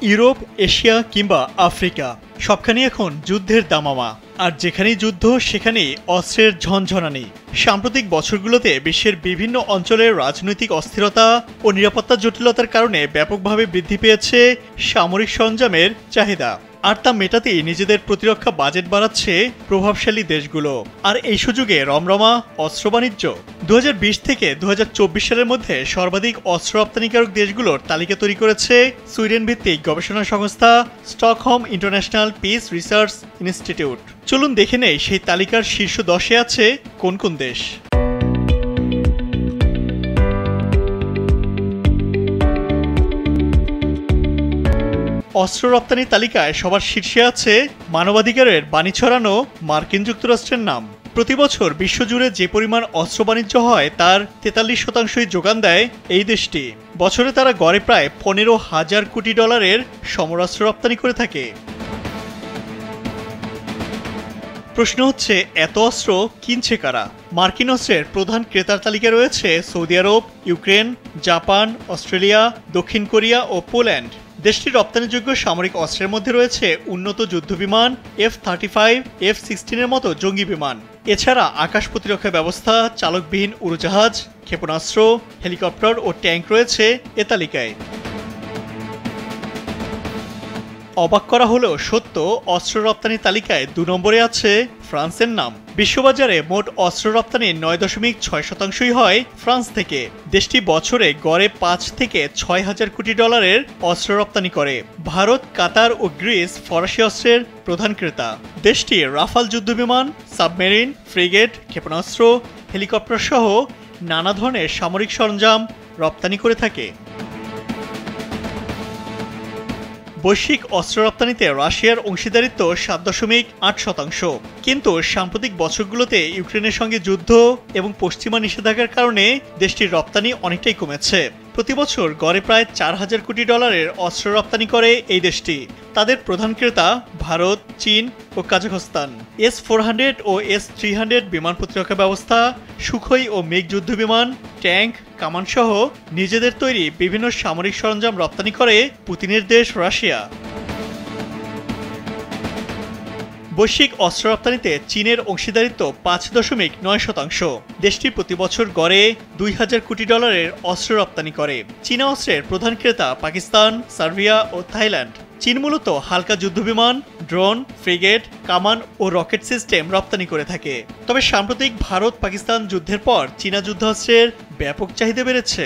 Europe, Asia কিংবা Africa সবখানেই এখন যুদ্ধের দামামা। আর যেখানেই যুদ্ধ সেখানেই অস্ত্রের ঝনঝনানি। সাম্প্রতিক বছরগুলোতে বিশ্বের বিভিন্ন অঞ্চলের রাজনৈতিক অস্থিরতা ও নিরাপত্তা জটিলতার কারণে ব্যাপকভাবে বৃদ্ধি পেয়েছে সামরিক সরঞ্জামের চাহিদা। আর তা মেটাতেই নিজেদের প্রতিরক্ষা বাজেট বাড়াচ্ছে প্রভাবশালী দেশগুলো। আর এই সুযোগে রমরমা অস্ত্র বাণিজ্য। 2020 থেকে 2024 সালের মধ্যে সর্বাধিক অস্ত্র রপ্তানিকারক দেশগুলোর তালিকা তৈরি করেছে সুইডেন ভিত্তিক গবেষণা সংস্থা Stockholm international piece research institute. চলুন দেখে নেই সেই তালিকার শীর্ষ 10-এ আছে কোন কোন দেশ। অস্ত্র রপ্তানি তালিকায় সবার শীর্ষে আছে মানবাধিকারের বাণী ছড়ানো মার্কিন যুক্তরাষ্ট্রের নাম। প্রতি বছর বিশ্বজুড়ে যে পরিমাণ অস্ত্র বাণিজ্য হয় তার 43% যোগান দেয় এই দেশটি। বছরে তারা গড়ে প্রায় 15,000 কোটি ডলারের সমরাস্ত্র রপ্তানি করে থাকে। প্রশ্ন হচ্ছে, এত অস্ত্র কিনছে কারা? মার্কিন অস্ত্রের প্রধান ক্রেতার তালিকায় রয়েছে সৌদি আরব, ইউক্রেন, জাপান, অস্ট্রেলিয়া, দক্ষিণ কোরিয়া ও পোল্যান্ড। দেশটির রপ্তানিযোগ্য সামরিক অস্ত্রের মধ্যে রয়েছে উন্নত যুদ্ধবিমান, F-35, F-16 এর মতো জঙ্গি বিমান। এছাড়া আকাশ প্রতিরক্ষা ব্যবস্থা, চালকবিহীন উড়োজাহাজ, ক্ষেপণাস্ত্র, হেলিকপ্টার ও ট্যাঙ্ক রয়েছে এ তালিকায়। অবাক করা হলেও সত্য, অস্ত্র রপ্তানি তালিকায় 2 নম্বরে আছে ফ্রান্সের নাম। বিশ্ববাজারে মোট অস্ত্র রপ্তানির 9.6% হয় ফ্রান্স থেকে। দেশটি বছরে গড়ে 5 থেকে 6 হাজার কোটি ডলারের অস্ত্র রপ্তানি করে। ভারত, কাতার ও গ্রিস ফরাসি অস্ত্রের প্রধান ক্রেতা। দেশটি রাফাল যুদ্ধবিমান, সাবমেরিন, ফ্রিগেট, ক্ষেপণাস্ত্র, হেলিকপ্টার সহ নানা ধরনের সামরিক সরঞ্জাম রপ্তানি করে থাকে। বৈশ্বিক অস্ত্র রপ্তানিতে রাশিয়ার অংশীদারিত্ব 7.8%। কিন্তু সাম্প্রতিক বছরগুলোতে ইউক্রেনের সঙ্গে যুদ্ধ এবং পশ্চিমা নিষেধাজ্ঞার কারণে দেশটির রপ্তানি অনেকটাই কমেছে। প্রতি বছর গড়ে প্রায় 4,000 কোটি ডলারের অস্ত্র রপ্তানি করে এই দেশটি। তাদের প্রধান ক্রেতা ভারত, চীন ও কাজাখস্তান। S-400 ও S-300 বিমান প্রতিরক্ষা ব্যবস্থা, সুখোই ও মেঘ যুদ্ধ বিমান, ট্যাঙ্ক, কামান সহ নিজেদের তৈরি বিভিন্ন সামরিক সরঞ্জাম রপ্তানি করে পুতিনের দেশ রাশিয়া। বৈশ্বিক অস্ত্র রপ্তানিতে চীনের অংশীদারিত্ব 5.9%। দেশটি প্রতি বছর গড়ে 2,000 কোটি ডলারের অস্ত্র রপ্তানি করে। চীনা অস্ত্রের প্রধান ক্রেতা পাকিস্তান, সার্বিয়া ও থাইল্যান্ড। চীন মূলত হালকা যুদ্ধবিমান, ড্রোন, ফ্রিগেট, কামান ও রকেট সিস্টেম রপ্তানি করে থাকে। তবে সাম্প্রতিক ভারত-পাকিস্তান যুদ্ধের পর চীনা যুদ্ধাস্ত্রের ব্যাপক চাহিদা বেড়েছে।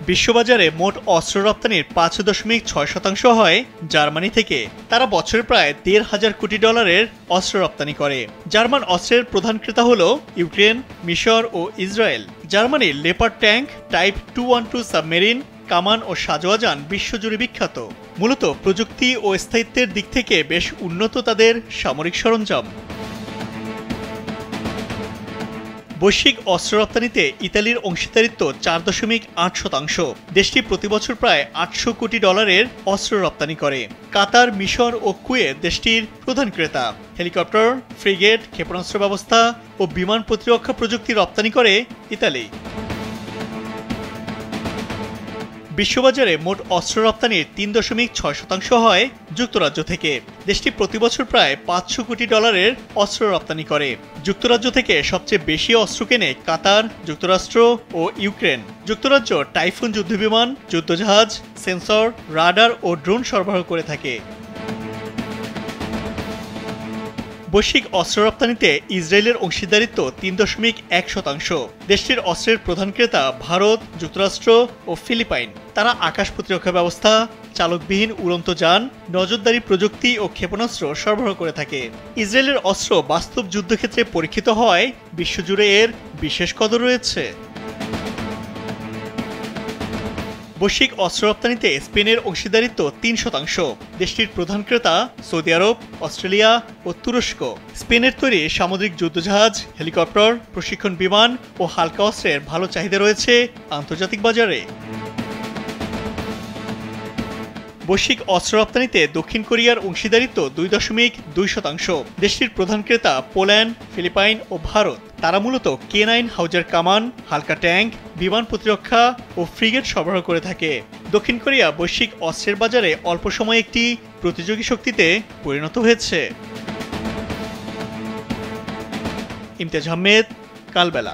বিশ্ববাজারে মোট অস্ত্র রপ্তানির 5.6% হয় জার্মানি থেকে। তারা বছরে প্রায় 1,500 কোটি ডলারের অস্ত্র রপ্তানি করে। জার্মান অস্ত্রের প্রধান ক্রেতা হল ইউক্রেন, মিশর ও ইসরায়েল। জার্মানির লেপার্ড ট্যাঙ্ক, টাইপ 212 সাবমেরিন, কামান ও সাজোয়াজান বিশ্বজুড়ে বিখ্যাত। মূলত প্রযুক্তি ও স্থায়িত্বের দিক থেকে বেশ উন্নত তাদের সামরিক সরঞ্জাম। বৈশ্বিক অস্ত্র রপ্তানিতে ইতালির অংশীদারিত্ব 4.8%। দেশটি প্রতি বছর প্রায় 800 কোটি ডলারের অস্ত্র রপ্তানি করে। কাতার, মিশর ও কুয়েত দেশটির প্রধান ক্রেতা। হেলিকপ্টার, ফ্রিগেট, ক্ষেপণাস্ত্র ব্যবস্থা ও বিমান প্রতিরক্ষা প্রযুক্তি রপ্তানি করে ইতালি। বিশ্ববাজারে মোট অস্ত্র রপ্তানির 3.6% হয় যুক্তরাজ্য থেকে। দেশটি প্রতি বছর প্রায় 500 কোটি ডলারের অস্ত্র রপ্তানি করে। যুক্তরাজ্য থেকে সবচেয়ে বেশি অস্ত্র কেনে কাতার, যুক্তরাষ্ট্র ও ইউক্রেন। যুক্তরাজ্য টাইফুন যুদ্ধবিমান, যুদ্ধজাহাজ, সেন্সর, রাডার ও ড্রোন সরবরাহ করে থাকে। বৈশ্বিক অস্ত্র রপ্তানিতে ইসরায়েলের অংশীদারিত্ব 3.1%। দেশটির অস্ত্রের প্রধান ক্রেতা ভারত, যুক্তরাষ্ট্র ও ফিলিপাইন। তারা আকাশ প্রতিরক্ষা ব্যবস্থা, চালকবিহীন উড়ন্ত যান, নজরদারি প্রযুক্তি ও ক্ষেপণাস্ত্র সরবরাহ করে থাকে। ইসরায়েলের অস্ত্র বাস্তব যুদ্ধক্ষেত্রে পরীক্ষিত হওয়ায় বিশ্বজুড়ে এর বিশেষ কদর রয়েছে। বৈশ্বিক অস্ত্র রপ্তানিতে স্পেনের অংশীদারিত্ব 3%। দেশটির প্রধান ক্রেতা সৌদি আরব, অস্ট্রেলিয়া ও তুরস্ক। স্পেনের তৈরি সামুদ্রিক যুদ্ধজাহাজ, হেলিকপ্টার, প্রশিক্ষণ বিমান ও হালকা অস্ত্রের ভালো চাহিদা রয়েছে আন্তর্জাতিক বাজারে। বৈশ্বিক অস্ত্র রপ্তানিতে দক্ষিণ কোরিয়ার অংশীদারিত্ব 2.2%। দেশটির প্রধান ক্রেতা পোল্যান্ড, ফিলিপাইন ও ভারত। তারা মূলত K9 হাউজার কামান, হালকা ট্যাঙ্ক, বিমান প্রতিরক্ষা ও ফ্রিগেট সরবরাহ করে থাকে। দক্ষিণ কোরিয়া বৈশ্বিক অস্ত্রের বাজারে অল্প সময়ে একটি প্রতিযোগী শক্তিতে পরিণত হয়েছে। ইমতিয়াজ আহমেদ, কালবেলা।